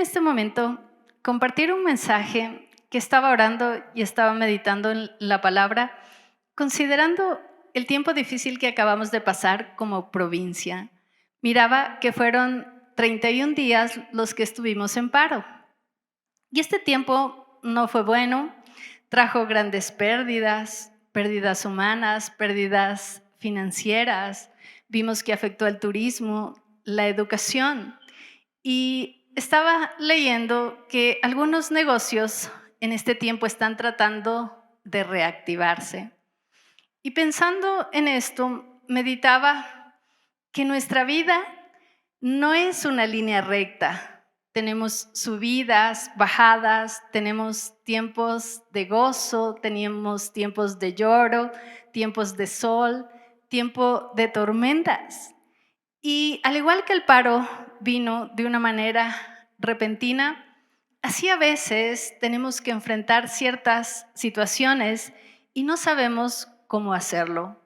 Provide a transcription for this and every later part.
este momento compartir un mensaje que estaba orando y estaba meditando en la palabra, considerando el tiempo difícil que acabamos de pasar como provincia. Miraba que fueron 31 días los que estuvimos en paro. Y este tiempo no fue bueno, trajo grandes pérdidas, pérdidas humanas, pérdidas financieras, vimos que afectó al turismo, la educación. Y estaba leyendo que algunos negocios en este tiempo están tratando de reactivarse. Y pensando en esto, meditaba que nuestra vida no es una línea recta. Tenemos subidas, bajadas, tenemos tiempos de gozo, tenemos tiempos de lloro, tiempos de sol, tiempo de tormentas. Y al igual que el paro vino de una manera repentina, así a veces tenemos que enfrentar ciertas situaciones y no sabemos cómo hacerlo.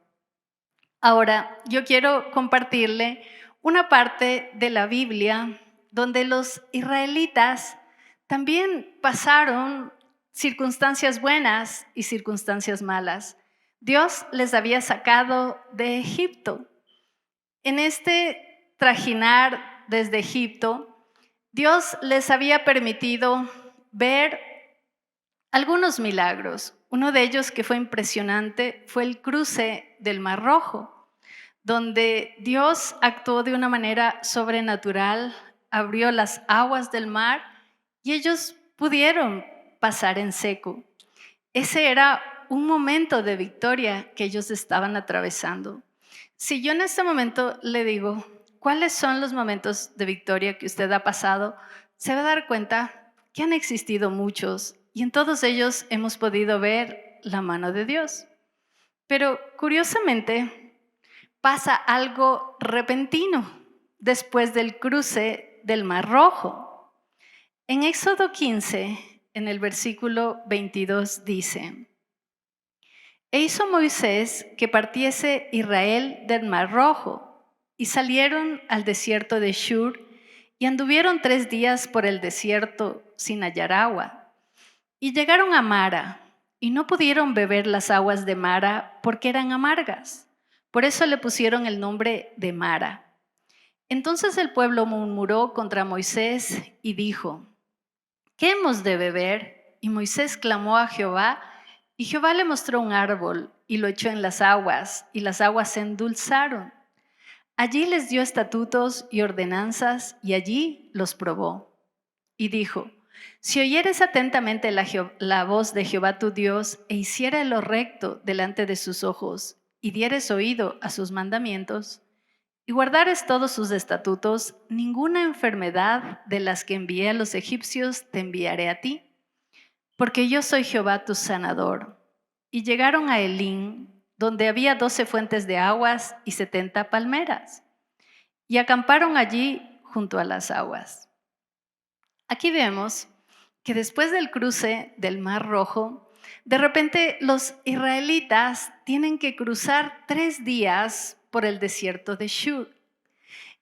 Ahora, yo quiero compartirle una parte de la Biblia donde los israelitas también pasaron circunstancias buenas y circunstancias malas. Dios les había sacado de Egipto. En este trajinar desde Egipto, Dios les había permitido ver algunos milagros. Uno de ellos que fue impresionante fue el cruce del Mar Rojo, donde Dios actuó de una manera sobrenatural, abrió las aguas del mar y ellos pudieron pasar en seco. Ese era un momento de victoria que ellos estaban atravesando. Si yo en este momento le digo, ¿cuáles son los momentos de victoria que usted ha pasado? Se va a dar cuenta que han existido muchos y en todos ellos hemos podido ver la mano de Dios. Pero curiosamente pasa algo repentino después del cruce del Mar Rojo. En Éxodo 15, en el versículo 22 dice: E hizo Moisés que partiese Israel del Mar Rojo, y salieron al desierto de Shur, y anduvieron 3 días por el desierto sin hallar agua. Y llegaron a Mara, y no pudieron beber las aguas de Mara porque eran amargas. Por eso le pusieron el nombre de Mara. Entonces el pueblo murmuró contra Moisés y dijo: ¿Qué hemos de beber? Y Moisés clamó a Jehová, y Jehová le mostró un árbol y lo echó en las aguas, y las aguas se endulzaron. Allí les dio estatutos y ordenanzas, y allí los probó. Y dijo: Si oyeres atentamente la voz de Jehová tu Dios, e hicieres lo recto delante de sus ojos, y dieres oído a sus mandamientos, y guardares todos sus estatutos, ninguna enfermedad de las que envié a los egipcios te enviaré a ti, porque yo soy Jehová tu sanador. Y llegaron a Elim, donde había 12 fuentes de aguas y 70 palmeras, y acamparon allí junto a las aguas. Aquí vemos que después del cruce del Mar Rojo, de repente los israelitas tienen que cruzar 3 días por el desierto de Shur.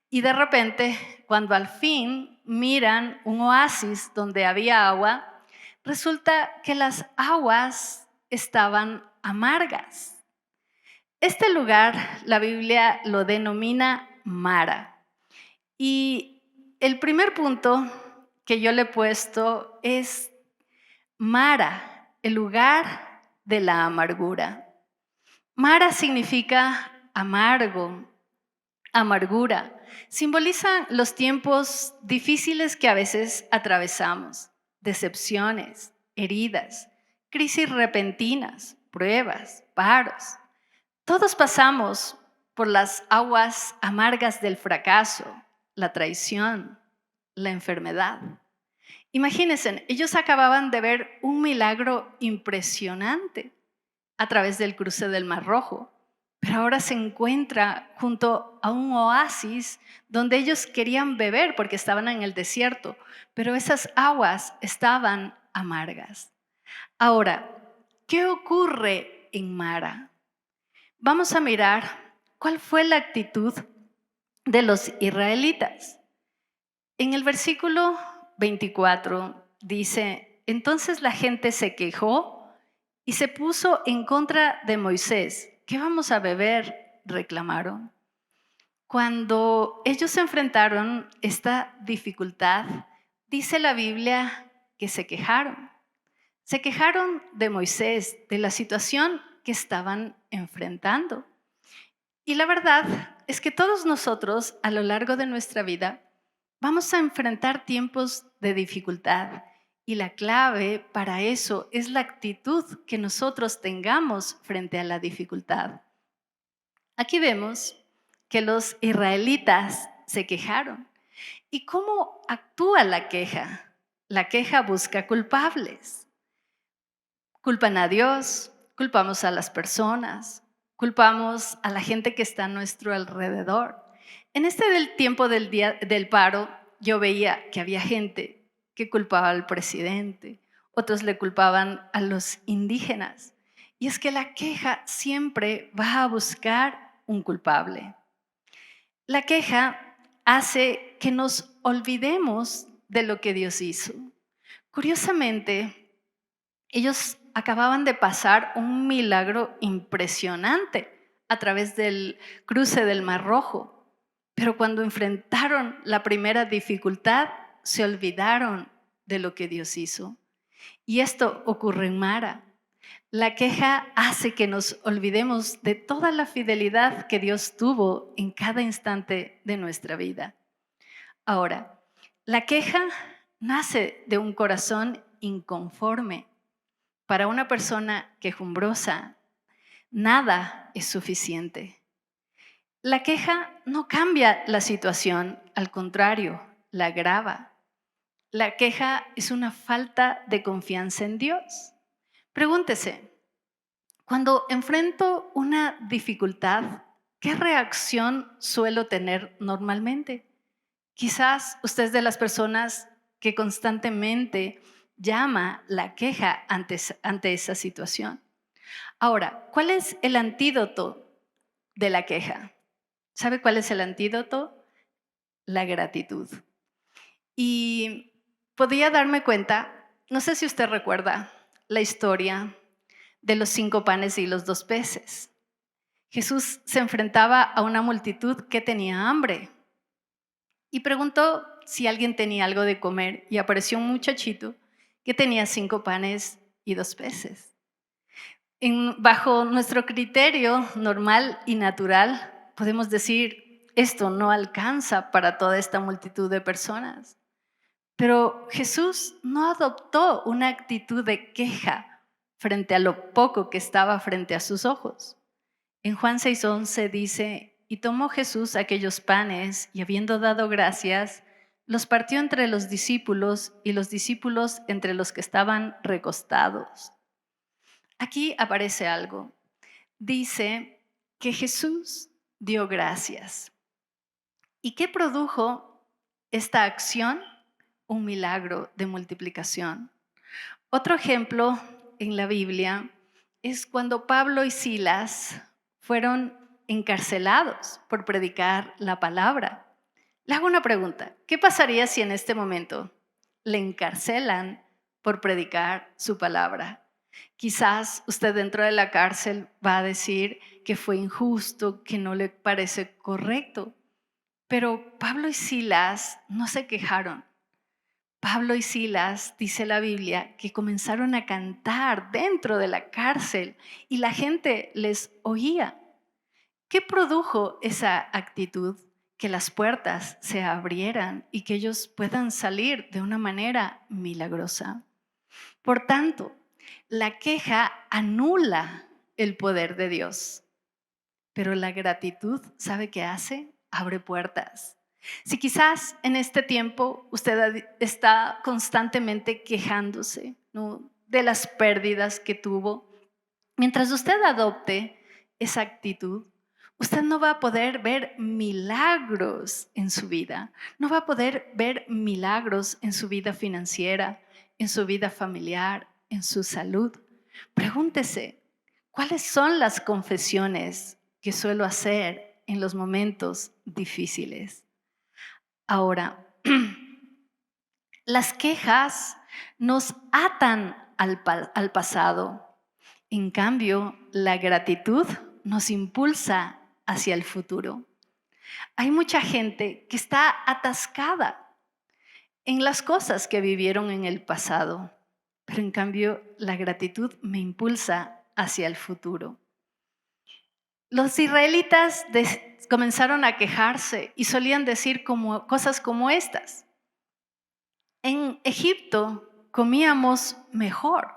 Y de repente, cuando al fin miran un oasis donde había agua, resulta que las aguas estaban amargas. Este lugar, la Biblia lo denomina Mara. Y el primer punto que yo le he puesto es Mara, el lugar de la amargura. Mara significa amargo, amargura. Simbolizan los tiempos difíciles que a veces atravesamos, decepciones, heridas, crisis repentinas, pruebas, paros. Todos pasamos por las aguas amargas del fracaso, la traición, la enfermedad. Imagínense, ellos acababan de ver un milagro impresionante a través del cruce del Mar Rojo, pero ahora se encuentra junto a un oasis donde ellos querían beber porque estaban en el desierto, pero esas aguas estaban amargas. Ahora, ¿qué ocurre en Mara? Vamos a mirar cuál fue la actitud de los israelitas. En el versículo 24 dice, entonces la gente se quejó y se puso en contra de Moisés. ¿Qué vamos a beber?, reclamaron. Cuando ellos enfrentaron esta dificultad, dice la Biblia que se quejaron. Se quejaron de Moisés, de la situación que estaban enfrentando. Y la verdad es que todos nosotros a lo largo de nuestra vida vamos a enfrentar tiempos de dificultad. Y la clave para eso es la actitud que nosotros tengamos frente a la dificultad. Aquí vemos que los israelitas se quejaron. ¿Y cómo actúa la queja? La queja busca culpables. Culpan a Dios, culpamos a las personas, culpamos a la gente que está a nuestro alrededor. En del tiempo del día del paro, yo veía que había gente que culpaba al presidente, otros le culpaban a los indígenas. Y es que la queja siempre va a buscar un culpable. La queja hace que nos olvidemos de lo que Dios hizo. Curiosamente, ellos acababan de pasar un milagro impresionante a través del cruce del Mar Rojo, pero cuando enfrentaron la primera dificultad, se olvidaron de lo que Dios hizo. Y esto ocurre en Mara. La queja hace que nos olvidemos de toda la fidelidad que Dios tuvo en cada instante de nuestra vida. Ahora, la queja nace de un corazón inconforme. Para una persona quejumbrosa, nada es suficiente. La queja no cambia la situación, al contrario, la agrava. La queja es una falta de confianza en Dios. Pregúntese, cuando enfrento una dificultad, ¿qué reacción suelo tener normalmente? Quizás usted es de las personas que constantemente llama la queja ante esa situación. Ahora, ¿cuál es el antídoto de la queja? ¿Sabe cuál es el antídoto? La gratitud. Y podía darme cuenta, no sé si usted recuerda la historia de los 5 panes y los 2 peces. Jesús se enfrentaba a una multitud que tenía hambre y preguntó si alguien tenía algo de comer y apareció un muchachito que tenía 5 panes y 2 peces. Bajo nuestro criterio normal y natural, podemos decir, esto no alcanza para toda esta multitud de personas. Pero Jesús no adoptó una actitud de queja frente a lo poco que estaba frente a sus ojos. En Juan 6:11 dice, y tomó Jesús aquellos panes y habiendo dado gracias, los partió entre los discípulos y los discípulos entre los que estaban recostados. Aquí aparece algo. Dice que Jesús dio gracias. ¿Y qué produjo esta acción? Un milagro de multiplicación. Otro ejemplo en la Biblia es cuando Pablo y Silas fueron encarcelados por predicar la palabra. Le hago una pregunta. ¿Qué pasaría si en este momento le encarcelan por predicar su palabra? Quizás usted dentro de la cárcel va a decir que fue injusto, que no le parece correcto. Pero Pablo y Silas no se quejaron. Pablo y Silas, dice la Biblia, que comenzaron a cantar dentro de la cárcel y la gente les oía. ¿Qué produjo esa actitud? Que las puertas se abrieran y que ellos puedan salir de una manera milagrosa. Por tanto, la queja anula el poder de Dios, pero la gratitud, ¿sabe qué hace? Abre puertas. Si quizás en este tiempo usted está constantemente quejándose, ¿no?, de las pérdidas que tuvo, mientras usted adopte esa actitud, usted no va a poder ver milagros en su vida, no va a poder ver milagros en su vida financiera, en su vida familiar, en su salud. Pregúntese, ¿cuáles son las confesiones que suelo hacer en los momentos difíciles? Ahora, Las quejas nos atan al pasado. En cambio, la gratitud nos impulsa hacia el futuro. Hay mucha gente que está atascada en las cosas que vivieron en el pasado, pero en cambio la gratitud me impulsa hacia el futuro. Los israelitas comenzaron a quejarse y solían decir cosas como estas. En Egipto comíamos mejor,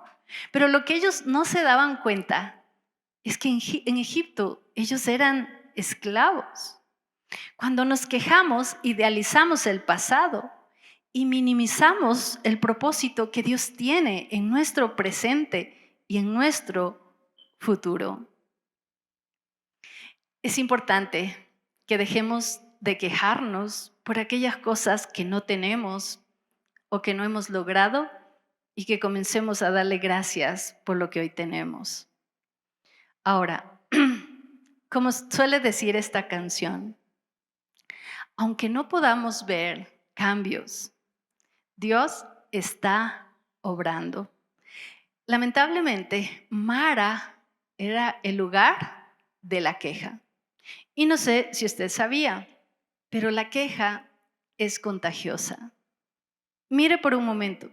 pero lo que ellos no se daban cuenta es que en Egipto ellos eran esclavos. Cuando nos quejamos, idealizamos el pasado y minimizamos el propósito que Dios tiene en nuestro presente y en nuestro futuro. Es importante que dejemos de quejarnos por aquellas cosas que no tenemos o que no hemos logrado y que comencemos a darle gracias por lo que hoy tenemos. Ahora, como suele decir esta canción, aunque no podamos ver cambios, Dios está obrando. Lamentablemente, Mara era el lugar de la queja. Y no sé si usted sabía, pero la queja es contagiosa. Mire por un momento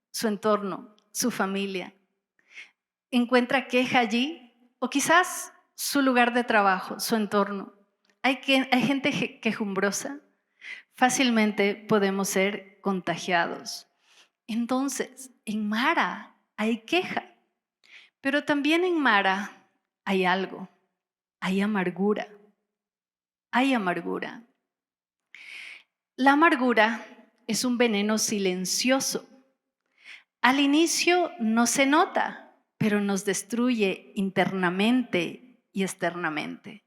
su entorno, su familia. ¿Encuentra queja allí? O quizás su lugar de trabajo, su entorno. Hay gente quejumbrosa. Fácilmente podemos ser contagiados. Entonces, en Mara hay queja, pero también en Mara hay algo, hay amargura. Hay amargura. La amargura es un veneno silencioso. Al inicio no se nota, pero nos destruye internamente y externamente.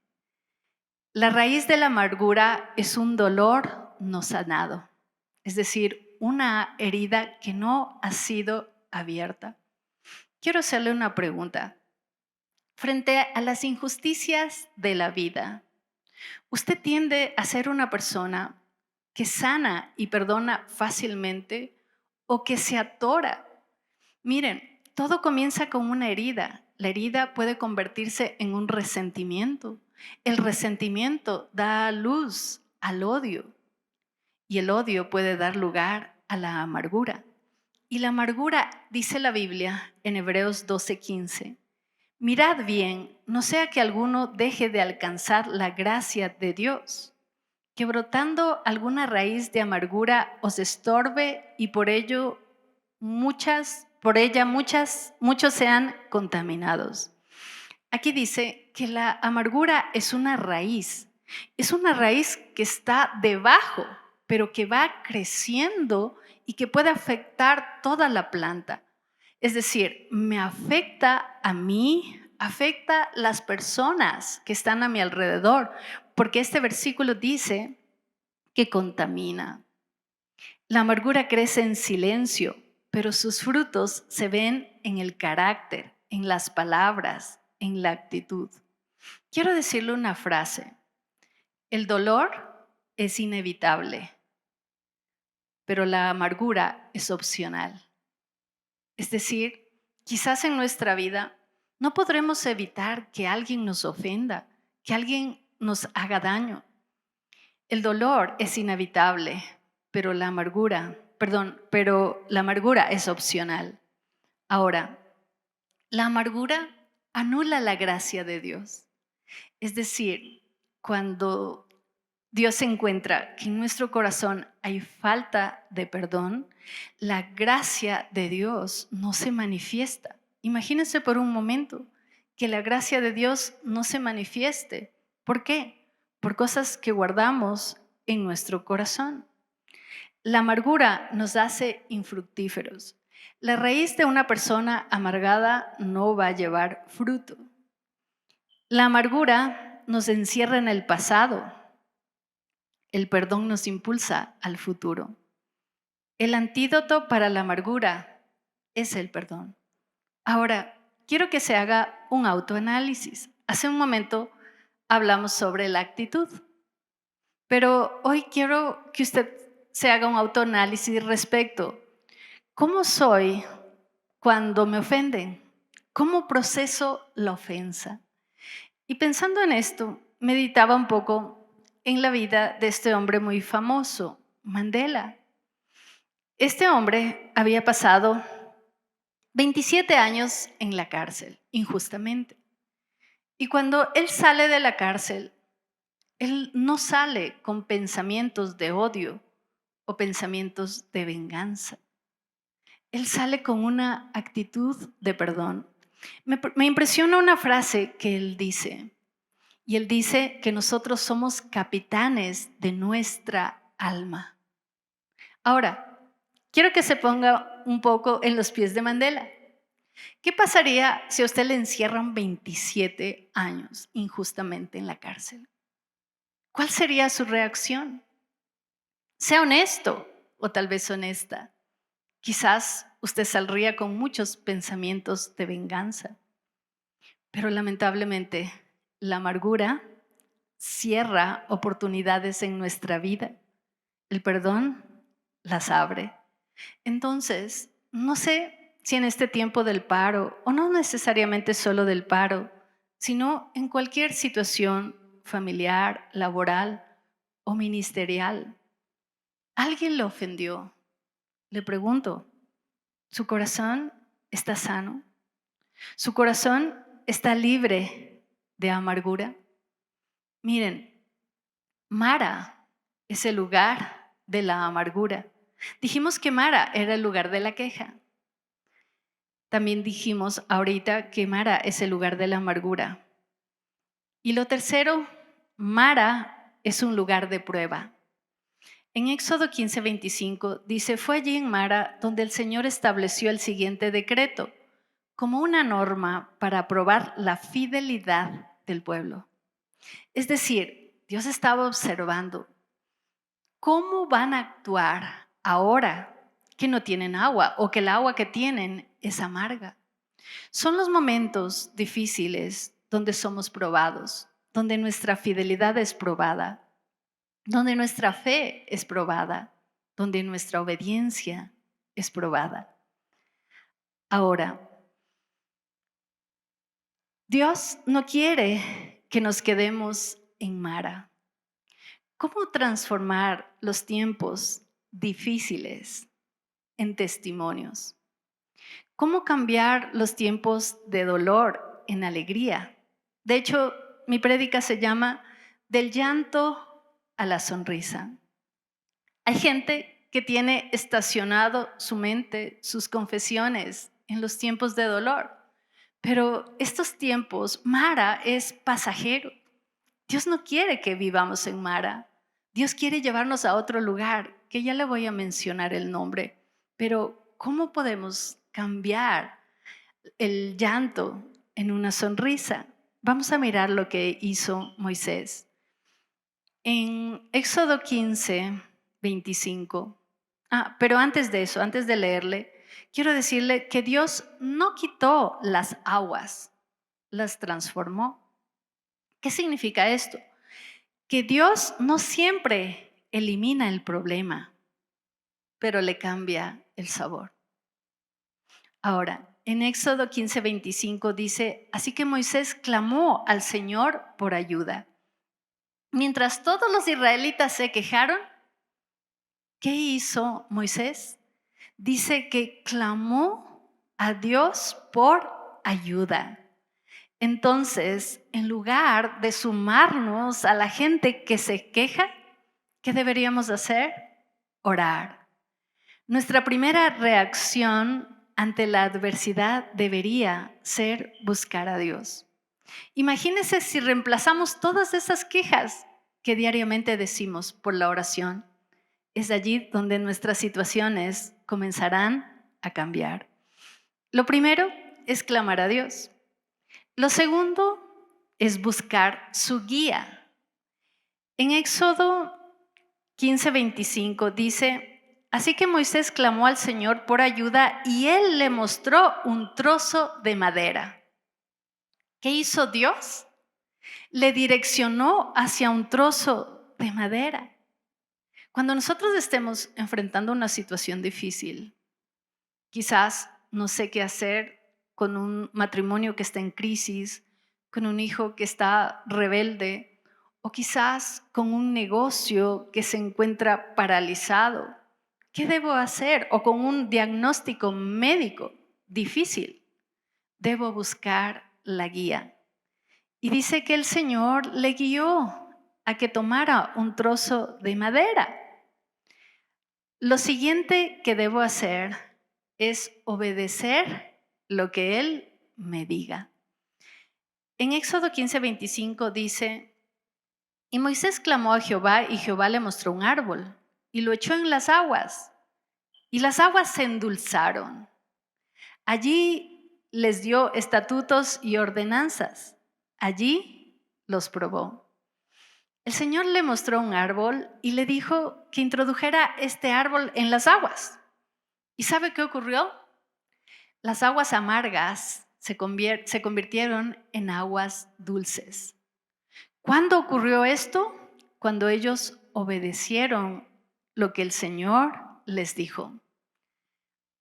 La raíz de la amargura es un dolor no sanado, es decir, una herida que no ha sido abierta. Quiero hacerle una pregunta. Frente a las injusticias de la vida, ¿usted tiende a ser una persona que sana y perdona fácilmente o que se atora? Miren, todo comienza con una herida. La herida puede convertirse en un resentimiento. El resentimiento da luz al odio y el odio puede dar lugar a la amargura. Y la amargura, dice la Biblia en Hebreos 12:15, mirad bien, no sea que alguno deje de alcanzar la gracia de Dios, que brotando alguna raíz de amargura os estorbe y por ella muchos sean contaminados. Aquí dice que la amargura es una raíz que está debajo, pero que va creciendo y que puede afectar toda la planta. Es decir, me afecta a mí, afecta a las personas que están a mi alrededor, porque este versículo dice que contamina. La amargura crece en silencio, pero sus frutos se ven en el carácter, en las palabras, en la actitud. Quiero decirle una frase. El dolor es inevitable, pero la amargura es opcional. Es decir, quizás en nuestra vida no podremos evitar que alguien nos ofenda, que alguien nos haga daño. El dolor es inevitable, pero la amargura es opcional. Ahora, la amargura anula la gracia de Dios. Es decir, cuando Dios encuentra que en nuestro corazón hay falta de perdón, la gracia de Dios no se manifiesta. Imagínense por un momento que la gracia de Dios no se manifieste. ¿Por qué? Por cosas que guardamos en nuestro corazón. La amargura nos hace infructíferos. La raíz de una persona amargada no va a llevar fruto. La amargura nos encierra en el pasado. El perdón nos impulsa al futuro. El antídoto para la amargura es el perdón. Ahora, quiero que se haga un autoanálisis. Hace un momento hablamos sobre la actitud, pero hoy quiero que usted se haga un autoanálisis respecto. ¿Cómo soy cuando me ofenden? ¿Cómo proceso la ofensa? Y pensando en esto, meditaba un poco en la vida de este hombre muy famoso, Mandela. Este hombre había pasado 27 años en la cárcel, injustamente. Y cuando él sale de la cárcel, él no sale con pensamientos de odio o pensamientos de venganza. Él sale con una actitud de perdón. Me impresiona una frase que él dice, y él dice que nosotros somos capitanes de nuestra alma. Ahora, quiero que se ponga un poco en los pies de Mandela. ¿Qué pasaría si a usted le encierran 27 años injustamente en la cárcel? ¿Cuál sería su reacción? Sea honesto o tal vez honesta. Quizás usted saldría con muchos pensamientos de venganza, pero lamentablemente la amargura cierra oportunidades en nuestra vida. El perdón las abre. Entonces, no sé si en este tiempo del paro, o no necesariamente solo del paro, sino en cualquier situación familiar, laboral o ministerial, alguien le ofendió. Le pregunto, ¿su corazón está sano? ¿Su corazón está libre de amargura? Miren, Mara es el lugar de la amargura. Dijimos que Mara era el lugar de la queja. También dijimos ahorita que Mara es el lugar de la amargura. Y lo tercero, Mara es un lugar de prueba. En Éxodo 15:25 dice, fue allí en Mara donde el Señor estableció el siguiente decreto, como una norma para probar la fidelidad del pueblo. Es decir, Dios estaba observando cómo van a actuar ahora que no tienen agua o que el agua que tienen es amarga. Son los momentos difíciles donde somos probados, donde nuestra fidelidad es probada, donde nuestra fe es probada, donde nuestra obediencia es probada. Ahora, Dios no quiere que nos quedemos en Mara. ¿Cómo transformar los tiempos difíciles en testimonios? ¿Cómo cambiar los tiempos de dolor en alegría? De hecho, mi prédica se llama Del llanto a la sonrisa. Hay gente que tiene estacionado su mente, sus confesiones en los tiempos de dolor. Pero estos tiempos, Mara es pasajero. Dios no quiere que vivamos en Mara. Dios quiere llevarnos a otro lugar, que ya le voy a mencionar el nombre. Pero, ¿cómo podemos cambiar el llanto en una sonrisa? Vamos a mirar lo que hizo Moisés. En Éxodo 15:25. Pero antes de eso, antes de leerle, quiero decirle que Dios no quitó las aguas, las transformó. ¿Qué significa esto? Que Dios no siempre elimina el problema, pero le cambia el sabor. Ahora, en Éxodo 15:25 dice, así que Moisés clamó al Señor por ayuda. Mientras todos los israelitas se quejaron, ¿qué hizo Moisés? Dice que clamó a Dios por ayuda. Entonces, en lugar de sumarnos a la gente que se queja, ¿qué deberíamos hacer? Orar. Nuestra primera reacción ante la adversidad debería ser buscar a Dios. Imagínense si reemplazamos todas esas quejas que diariamente decimos por la oración. Es allí donde nuestras situaciones comenzarán a cambiar. Lo primero es clamar a Dios. Lo segundo es buscar su guía. En Éxodo 15:25 dice, así que Moisés clamó al Señor por ayuda y él le mostró un trozo de madera. ¿Qué hizo Dios? Le direccionó hacia un trozo de madera. Cuando nosotros estemos enfrentando una situación difícil, quizás no sé qué hacer con un matrimonio que está en crisis, con un hijo que está rebelde, o quizás con un negocio que se encuentra paralizado. ¿Qué debo hacer? O con un diagnóstico médico difícil. Debo buscar la guía. Y dice que el Señor le guió a que tomara un trozo de madera. Lo siguiente que debo hacer es obedecer lo que Él me diga. En Éxodo 15:25 dice, y Moisés clamó a Jehová y Jehová le mostró un árbol y lo echó en las aguas y las aguas se endulzaron. Allí les dio estatutos y ordenanzas. Allí los probó. El Señor le mostró un árbol y le dijo que introdujera este árbol en las aguas. ¿Y sabe qué ocurrió? Las aguas amargas se convirtieron en aguas dulces. ¿Cuándo ocurrió esto? Cuando ellos obedecieron lo que el Señor les dijo.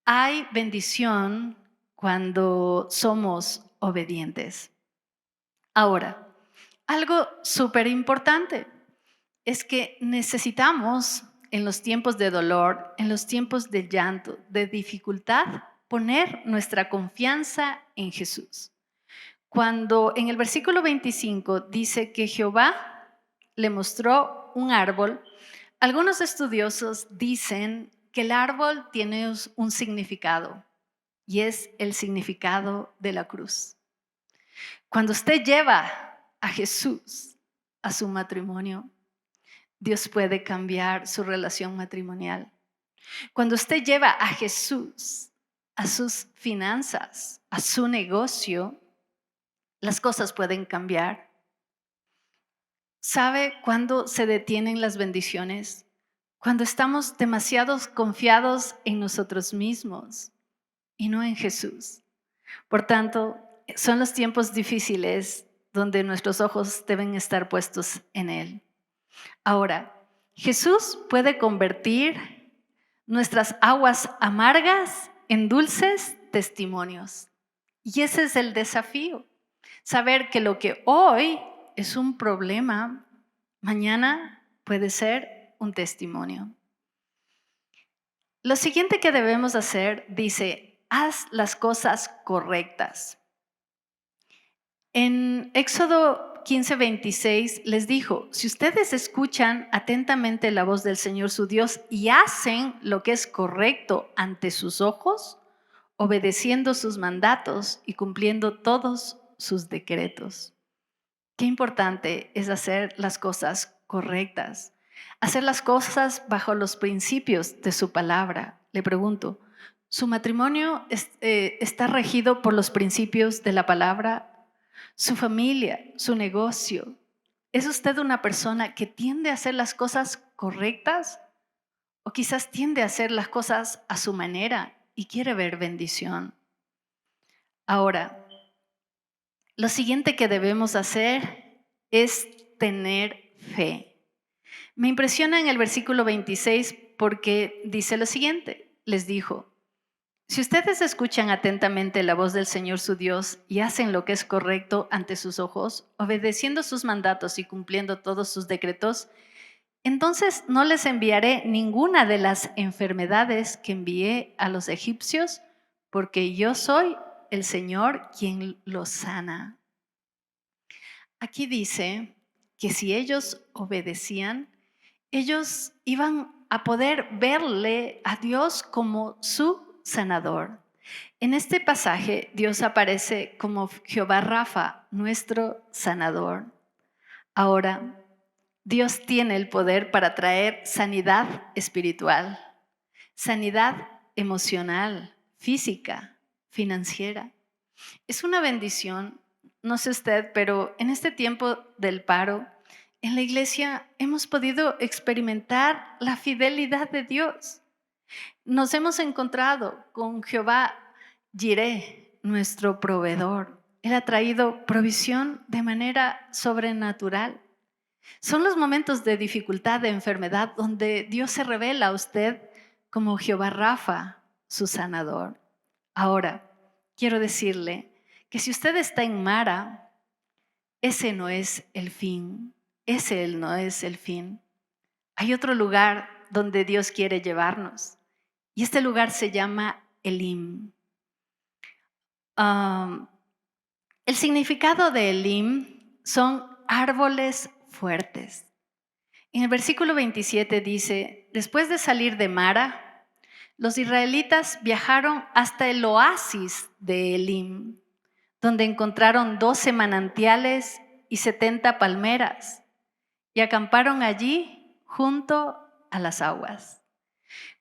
Hay bendición cuando somos obedientes. Ahora, algo súper importante es que necesitamos en los tiempos de dolor, en los tiempos de llanto, de dificultad, poner nuestra confianza en Jesús. Cuando en el versículo 25 dice que Jehová le mostró un árbol, algunos estudiosos dicen que el árbol tiene un significado y es el significado de la cruz. Cuando usted lleva a Jesús a su matrimonio, Dios puede cambiar su relación matrimonial. Cuando usted lleva a Jesús a sus finanzas, a su negocio, las cosas pueden cambiar. ¿Sabe cuándo se detienen las bendiciones? Cuando estamos demasiado confiados en nosotros mismos y no en Jesús. Por tanto, son los tiempos difíciles donde nuestros ojos deben estar puestos en Él. Ahora, Jesús puede convertir nuestras aguas amargas en dulces testimonios. Y ese es el desafío. Saber que lo que hoy es un problema, mañana puede ser un testimonio. Lo siguiente que debemos hacer, dice, haz las cosas correctas. En Éxodo 15:26 les dijo, si ustedes escuchan atentamente la voz del Señor su Dios y hacen lo que es correcto ante sus ojos, obedeciendo sus mandatos y cumpliendo todos sus decretos. Qué importante es hacer las cosas correctas, hacer las cosas bajo los principios de su palabra. Le pregunto, ¿su matrimonio está regido por los principios de la palabra? ¿Su familia, su negocio? ¿Es usted una persona que tiende a hacer las cosas correctas? ¿O quizás tiende a hacer las cosas a su manera y quiere ver bendición? Ahora, lo siguiente que debemos hacer es tener fe. Me impresiona en el versículo 26 porque dice lo siguiente, les dijo, si ustedes escuchan atentamente la voz del Señor su Dios y hacen lo que es correcto ante sus ojos, obedeciendo sus mandatos y cumpliendo todos sus decretos, entonces no les enviaré ninguna de las enfermedades que envié a los egipcios, porque yo soy el Señor quien los sana. Aquí dice que si ellos obedecían, ellos iban a poder verle a Dios como su sanador. En este pasaje, Dios aparece como Jehová Rafa, nuestro sanador. Ahora, Dios tiene el poder para traer sanidad espiritual, sanidad emocional, física, financiera. Es una bendición, no sé usted, pero en este tiempo del paro, en la iglesia hemos podido experimentar la fidelidad de Dios. Nos hemos encontrado con Jehová Jireh, nuestro proveedor. Él ha traído provisión de manera sobrenatural. Son los momentos de dificultad, de enfermedad, donde Dios se revela a usted como Jehová Rafa, su sanador. Ahora, quiero decirle que si usted está en Mara, ese no es el fin. Ese no es el fin. Hay otro lugar donde Dios quiere llevarnos. Y este lugar se llama Elim. El significado de Elim son árboles fuertes. En el versículo 27 dice, después de salir de Mara, los israelitas viajaron hasta el oasis de Elim, donde encontraron 12 manantiales y 70 palmeras, y acamparon allí junto a las aguas.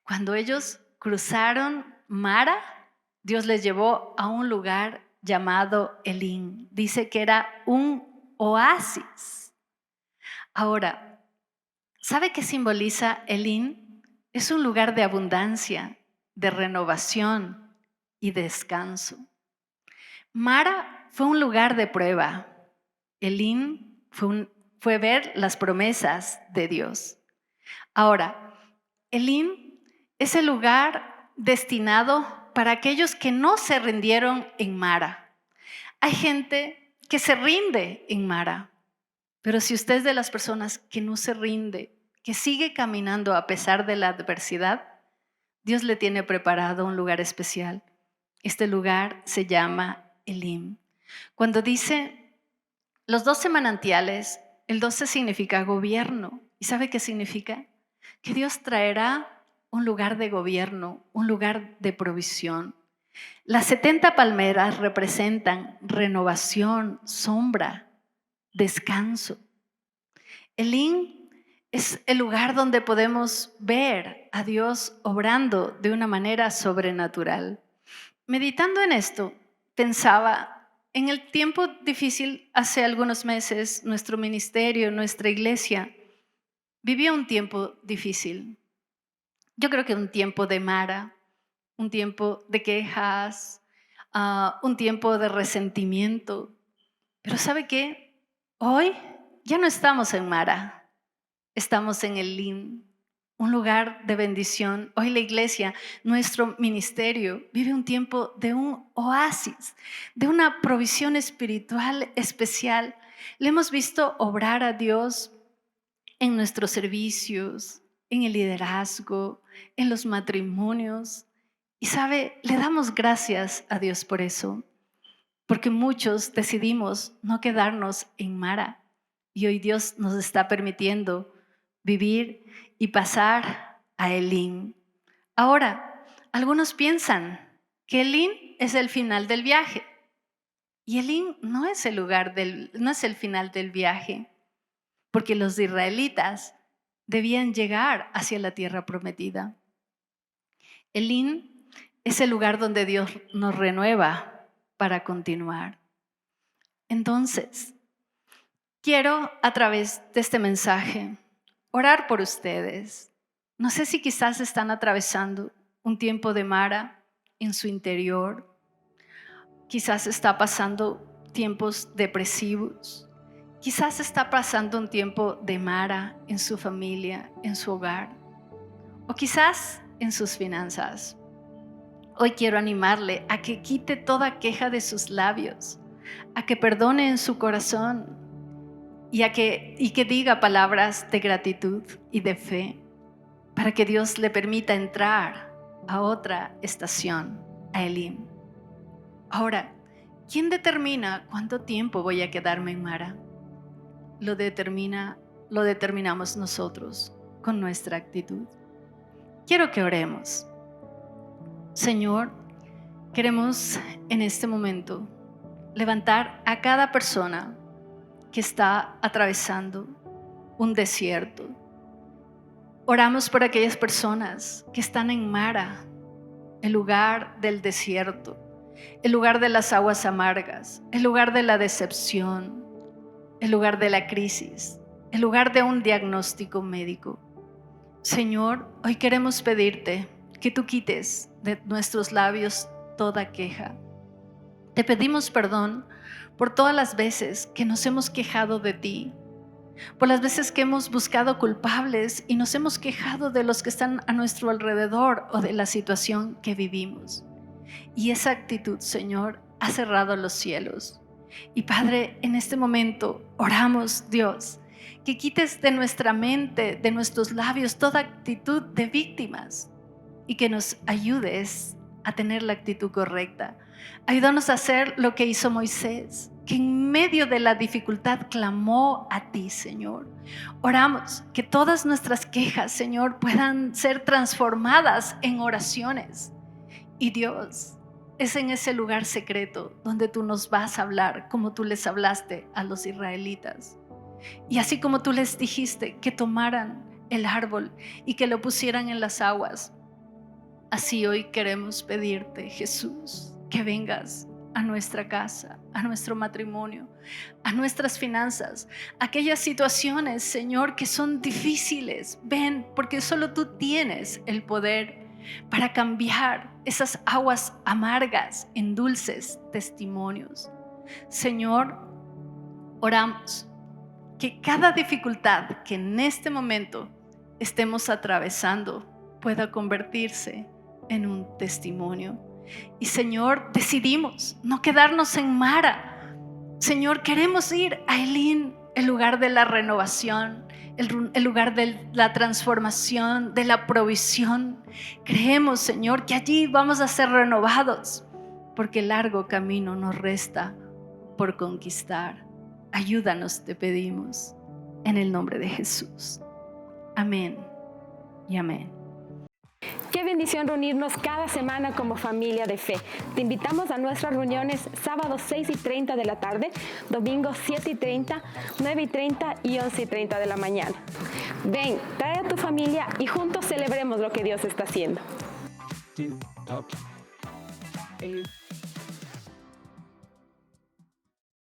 Cuando ellos cruzaron Mara, Dios les llevó a un lugar llamado Elim. Dice que era un oasis. Ahora, ¿sabe qué simboliza Elim? Es un lugar de abundancia, de renovación y descanso. Mara fue un lugar de prueba. Elim fue ver las promesas de Dios. Ahora, Elim es el lugar destinado para aquellos que no se rindieron en Mara. Hay gente que se rinde en Mara, pero si usted es de las personas que no se rinde, que sigue caminando a pesar de la adversidad, Dios le tiene preparado un lugar especial. Este lugar se llama Elim. Cuando dice los 12 manantiales, el 12 significa gobierno. ¿Y sabe qué significa? Que Dios traerá un lugar de gobierno, un lugar de provisión. Las 70 palmeras representan renovación, sombra, descanso. Elim es el lugar donde podemos ver a Dios obrando de una manera sobrenatural. Meditando en esto, pensaba, en el tiempo difícil, hace algunos meses, nuestro ministerio, nuestra iglesia, vivía un tiempo difícil. Yo creo que un tiempo de Mara, un tiempo de quejas, un tiempo de resentimiento. Pero ¿sabe qué? Hoy ya no estamos en Mara, estamos en Elim, un lugar de bendición. Hoy la iglesia, nuestro ministerio, vive un tiempo de un oasis, de una provisión espiritual especial. Le hemos visto obrar a Dios en nuestros servicios, en el liderazgo, en los matrimonios. Y sabe, le damos gracias a Dios por eso, porque muchos decidimos no quedarnos en Mara. Y hoy Dios nos está permitiendo vivir y pasar a Elim. Ahora, algunos piensan que Elim es el final del viaje. Y Elim no es no es el final del viaje, porque los israelitas debían llegar hacia la tierra prometida. Elim es el lugar donde Dios nos renueva para continuar. Entonces, quiero a través de este mensaje orar por ustedes. No sé si quizás están atravesando un tiempo de Mara en su interior. Quizás está pasando tiempos depresivos. Quizás está pasando un tiempo de Mara en su familia, en su hogar. O quizás en sus finanzas. Hoy quiero animarle a que quite toda queja de sus labios, a que perdone en su corazón y que diga palabras de gratitud y de fe para que Dios le permita entrar a otra estación, a Elim. Ahora, ¿quién determina cuánto tiempo voy a quedarme en Mara? Lo determinamos nosotros con nuestra actitud. Quiero que oremos. Señor, queremos en este momento levantar a cada persona que está atravesando un desierto. Oramos por aquellas personas que están en Mara, el lugar del desierto, el lugar de las aguas amargas, el lugar de la decepción, el lugar de la crisis, el lugar de un diagnóstico médico. Señor, hoy queremos pedirte que tú quites de nuestros labios toda queja. Te pedimos perdón por todas las veces que nos hemos quejado de ti, por las veces que hemos buscado culpables y nos hemos quejado de los que están a nuestro alrededor o de la situación que vivimos. Y esa actitud, Señor, ha cerrado los cielos. Y Padre, en este momento oramos, Dios, que quites de nuestra mente, de nuestros labios, toda actitud de víctimas y que nos ayudes a tener la actitud correcta. Ayúdanos a hacer lo que hizo Moisés, que en medio de la dificultad clamó a ti, Señor. Oramos que todas nuestras quejas, Señor, puedan ser transformadas en oraciones. Y Dios, es en ese lugar secreto donde tú nos vas a hablar como tú les hablaste a los israelitas. Y así como tú les dijiste que tomaran el árbol y que lo pusieran en las aguas, así hoy queremos pedirte, Jesús, que vengas a nuestra casa, a nuestro matrimonio, a nuestras finanzas, aquellas situaciones, Señor, que son difíciles. Ven, porque solo tú tienes el poder para cambiar esas aguas amargas en dulces testimonios. Señor, oramos que cada dificultad que en este momento estemos atravesando pueda convertirse en un testimonio. Y Señor, decidimos no quedarnos en Mara. Señor, queremos ir a Elín, el lugar de la renovación, el lugar de la transformación, de la provisión. Creemos, Señor, que allí vamos a ser renovados, porque el largo camino nos resta por conquistar. Ayúdanos, te pedimos, en el nombre de Jesús. Amén y amén. Qué bendición reunirnos cada semana como familia de fe. Te invitamos a nuestras reuniones sábados 6:30 de la tarde, domingos 7:30, 9:30 y 11:30 de la mañana. Ven, trae a tu familia y juntos celebremos lo que Dios está haciendo.